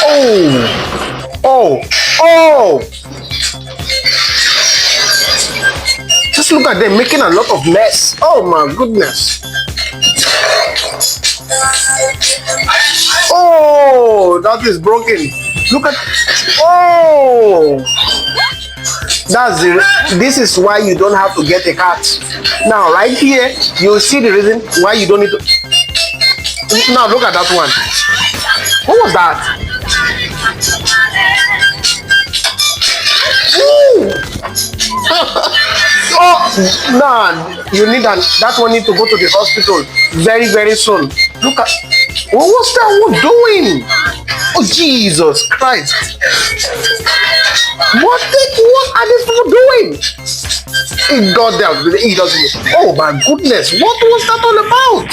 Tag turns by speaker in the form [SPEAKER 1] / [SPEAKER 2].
[SPEAKER 1] Oh, oh, oh! Just look at them making a lot of mess. Oh my goodness. Oh, that is broken. Look at. Oh, this is why you don't have to get a cat. Now, right here, you'll see the reason why you don't need to. Now, look at that one. What was that? Oh, man, you need that one need to go to the hospital very, very soon. Look at. What was that one doing? Oh, Jesus Christ. What are these people doing? He got down. He doesn't. Oh my goodness. What was that all about?